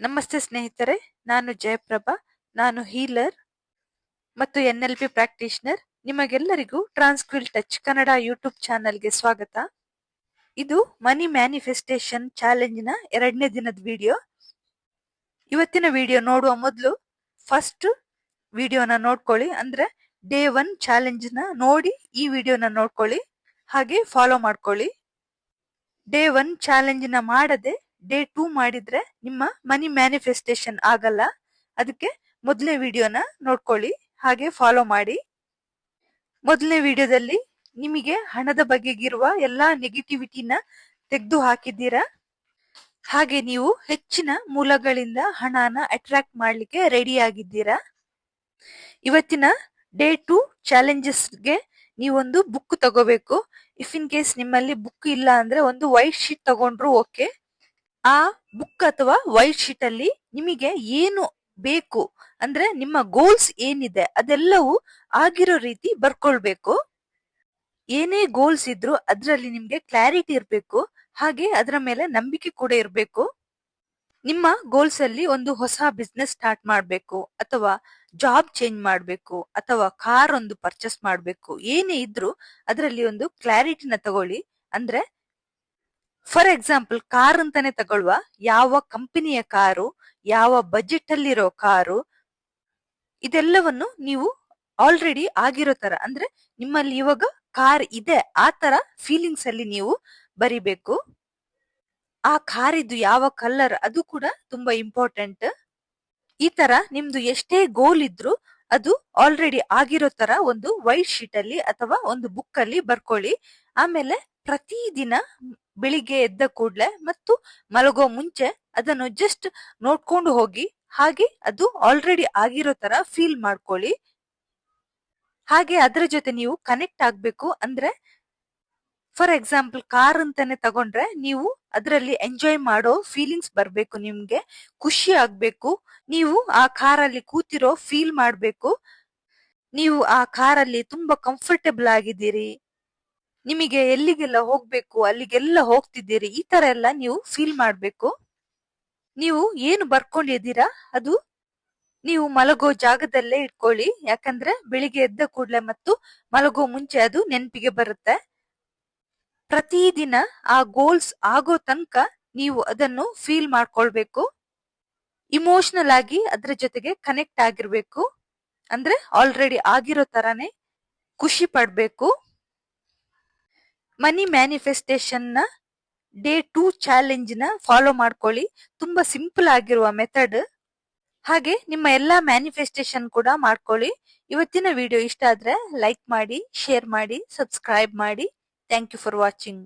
ನಮಸ್ತೆ ಸ್ನೇಹಿತರೆ, ನಾನು ಜಯಪ್ರಭಾ. ನಾನು ಹೀಲರ್ ಮತ್ತು NLP ಪ್ರಾಕ್ಟೀಷನರ್. ನಿಮಗೆಲ್ಲರಿಗೂ ಟ್ರಾನ್ಸ್ಕ್ವಿಲ್ ಟಚ್ ಕನ್ನಡ ಯೂಟ್ಯೂಬ್ ಚಾನೆಲ್ಗೆ ಸ್ವಾಗತ. ಇದು ಮನಿ ಮ್ಯಾನಿಫೆಸ್ಟೇಷನ್ ಚಾಲೆಂಜ್ ನ 2ನೇ ದಿನದ ವಿಡಿಯೋ. ಇವತ್ತಿನ ವಿಡಿಯೋ ನೋಡುವ ಮೊದಲು ಫಸ್ಟ್ ವಿಡಿಯೋನ ನೋಡ್ಕೊಳ್ಳಿ. ಅಂದ್ರೆ ಡೇ 1 ಚಾಲೆಂಜ್ ನ ನೋಡಿ ಈ ವಿಡಿಯೋನ ನೋಡ್ಕೊಳ್ಳಿ, ಹಾಗೆ ಫಾಲೋ ಮಾಡ್ಕೊಳ್ಳಿ. ಡೇ 1 ಚಾಲೆಂಜ್ ನ ಮಾಡದೆ ಡೇ 2 ಮಾಡಿದ್ರೆ ನಿಮ್ಮ ಮನಿ ಮ್ಯಾನಿಫೆಸ್ಟೇಷನ್ ಆಗಲ್ಲ. ಅದಕ್ಕೆ ಮೊದಲನೇ ವಿಡಿಯೋನ ನೋಡ್ಕೊಳ್ಳಿ, ಹಾಗೆ ಫಾಲೋ ಮಾಡಿ. ಮೊದಲನೇ ವಿಡಿಯೋದಲ್ಲಿ ನಿಮಗೆ ಹಣದ ಬಗೆಗಿರುವ ಎಲ್ಲಾ ನೆಗೆಟಿವಿಟಿನ ತೆಗೆದು ಹಾಕಿದ್ದೀರಾ, ಹಾಗೆ ನೀವು ಹೆಚ್ಚಿನ ಮೂಲಗಳಿಂದ ಹಣನ ಅಟ್ರಾಕ್ಟ್ ಮಾಡ್ಲಿಕ್ಕೆ ರೆಡಿ ಆಗಿದ್ದೀರಾ. ಇವತ್ತಿನ ಡೇ 2 ಚಾಲೆಂಜಸ್ಗೆ ನೀವೊಂದು ಬುಕ್ ತಗೋಬೇಕು. ಇಫ್ ಇನ್ ಕೇಸ್ ನಿಮ್ಮಲ್ಲಿ ಬುಕ್ ಇಲ್ಲ ಅಂದ್ರೆ ಒಂದು ವೈಟ್ ಶೀಟ್ ತಗೊಂಡ್ರು ಓಕೆ. ಆ ಬುಕ್ ಅಥವಾ ವೈಟ್ ಶೀಟ್ ಅಲ್ಲಿ ನಿಮಗೆ ಏನು ಬೇಕು ಅಂದ್ರೆ ನಿಮ್ಮ ಗೋಲ್ಸ್ ಏನಿದೆ ಅದೆಲ್ಲವೂ ಆಗಿರೋ ರೀತಿ ಬರ್ಕೊಳ್ಬೇಕು. ಏನೇ ಗೋಲ್ಸ್ ಇದ್ರು ಅದರಲ್ಲಿ ನಿಮ್ಗೆ ಕ್ಲಾರಿಟಿ ಇರ್ಬೇಕು, ಹಾಗೆ ಅದರ ಮೇಲೆ ನಂಬಿಕೆ ಕೂಡ ಇರ್ಬೇಕು. ನಿಮ್ಮ ಗೋಲ್ಸ್ ಅಲ್ಲಿ ಒಂದು ಹೊಸ ಬಿಸ್ನೆಸ್ ಸ್ಟಾರ್ಟ್ ಮಾಡ್ಬೇಕು, ಅಥವಾ ಜಾಬ್ ಚೇಂಜ್ ಮಾಡ್ಬೇಕು, ಅಥವಾ ಕಾರ್ ಒಂದು ಪರ್ಚೇಸ್ ಮಾಡ್ಬೇಕು, ಏನೇ ಇದ್ರು ಅದರಲ್ಲಿ ಒಂದು ಕ್ಲಾರಿಟಿನ ತಗೊಳ್ಳಿ. ಅಂದ್ರೆ ಫಾರ್ ಎಕ್ಸಾಂಪಲ್ ಕಾರ್ ಅಂತಾನೆ ತಗೊಳ್ಳುವ, ಯಾವ ಕಂಪನಿಯ ಕಾರು, ಯಾವ ಬಜೆಟ್ ಅಲ್ಲಿರೋ ಕಾರು, ಇದೆಲ್ಲವನ್ನು ನೀವು ಆಲ್ರೆಡಿ ಆಗಿರೋ ತರ, ಅಂದ್ರೆ ನಿಮ್ಮಲ್ಲಿ ಇವಾಗ ಕಾರ್ ಇದೆ ಆ ತರ ಫೀಲಿಂಗ್ಸ್ ಅಲ್ಲಿ ನೀವು ಬರಿಬೇಕು. ಆ ಕಾರಿದ್ದು ಯಾವ ಕಲರ್ ಅದು ಕೂಡ ತುಂಬಾ ಇಂಪಾರ್ಟೆಂಟ್. ಈ ತರ ನಿಮ್ದು ಎಷ್ಟೇ ಗೋಲ್ ಇದ್ರು ಅದು ಆಲ್ರೆಡಿ ಆಗಿರೋ ತರ ಒಂದು ವೈಟ್ ಶೀಟ್ ಅಲ್ಲಿ ಅಥವಾ ಒಂದು ಬುಕ್ ಅಲ್ಲಿ ಬರ್ಕೊಳ್ಳಿ. ಆಮೇಲೆ ಪ್ರತಿದಿನ ಬೆಳಿಗ್ಗೆ ಎದ್ದ ಕೂಡ್ಲೆ ಮತ್ತು ಮಲಗೋ ಮುಂಚೆ ಅದನ್ನು ಜಸ್ಟ್ ನೋಡ್ಕೊಂಡು ಹೋಗಿ, ಹಾಗೆ ಅದು ಆಲ್ರೆಡಿ ಆಗಿರೋ ತರ ಫೀಲ್ ಮಾಡ್ಕೊಳ್ಳಿ. ಹಾಗೆ ಅದರ ಜೊತೆ ನೀವು ಕನೆಕ್ಟ್ ಆಗ್ಬೇಕು. ಅಂದ್ರೆ ಫಾರ್ ಎಕ್ಸಾಂಪಲ್ ಕಾರ್ ಅಂತಾನೆ ತಗೊಂಡ್ರೆ ನೀವು ಅದರಲ್ಲಿ ಎಂಜಾಯ್ ಮಾಡೋ ಫೀಲಿಂಗ್ಸ್ ಬರ್ಬೇಕು, ನಿಮ್ಗೆ ಖುಷಿ ಆಗ್ಬೇಕು, ನೀವು ಆ ಕಾರಲ್ಲಿ ಕೂತಿರೋ ಫೀಲ್ ಮಾಡ್ಬೇಕು, ನೀವು ಆ ಕಾರಲ್ಲಿ ತುಂಬಾ ಕಂಫರ್ಟೇಬಲ್ ಆಗಿದ್ದೀರಿ, ನಿಮಗೆ ಎಲ್ಲಿಗೆಲ್ಲ ಹೋಗ್ಬೇಕು ಅಲ್ಲಿಗೆಲ್ಲ ಹೋಗ್ತಿದ್ದೀರಿ, ಈ ತರ ಎಲ್ಲ ನೀವು ಫೀಲ್ ಮಾಡ್ಬೇಕು. ನೀವು ಏನು ಬರ್ಕೊಂಡಿದ್ದೀರಾ ಅದು ನೀವು ಮಲಗೋ ಜಾಗದಲ್ಲೇ ಇಟ್ಕೊಳ್ಳಿ, ಯಾಕಂದ್ರೆ ಬೆಳಿಗ್ಗೆ ಎದ್ದ ಕೂಡ್ಲೆ ಮತ್ತು ಮಲಗೋ ಮುಂಚೆ ಅದು ನೆನಪಿಗೆ ಬರುತ್ತೆ. ಪ್ರತಿದಿನ ಆ ಗೋಲ್ಸ್ ಆಗೋ ತನಕ ನೀವು ಅದನ್ನು ಫೀಲ್ ಮಾಡ್ಕೊಳ್ಬೇಕು. ಇಮೋಷನಲ್ ಆಗಿ ಅದ್ರ ಜೊತೆಗೆ ಕನೆಕ್ಟ್ ಆಗಿರ್ಬೇಕು, ಅಂದ್ರೆ ಆಲ್ರೆಡಿ ಆಗಿರೋ ತರಾನೇ ಖುಷಿ ಪಡ್ಬೇಕು. ಮನಿ ಮ್ಯಾನಿಫೆಸ್ಟೇಷನ್ ನ ಡೇ 2 ಚಾಲೆಂಜ್ ನ ಫಾಲೋ ಮಾಡ್ಕೊಳ್ಳಿ. ತುಂಬಾ ಸಿಂಪಲ್ ಆಗಿರುವ ಮೆಥಡ್. ಹಾಗೆ ನಿಮ್ಮ ಎಲ್ಲಾ ಮ್ಯಾನಿಫೆಸ್ಟೇಷನ್ ಕೂಡ ಮಾಡ್ಕೊಳ್ಳಿ. ಇವತ್ತಿನ ವಿಡಿಯೋ ಇಷ್ಟ ಆದ್ರೆ ಲೈಕ್ ಮಾಡಿ, ಶೇರ್ ಮಾಡಿ, ಸಬ್ಸ್ಕ್ರೈಬ್ ಮಾಡಿ. Thank you for watching.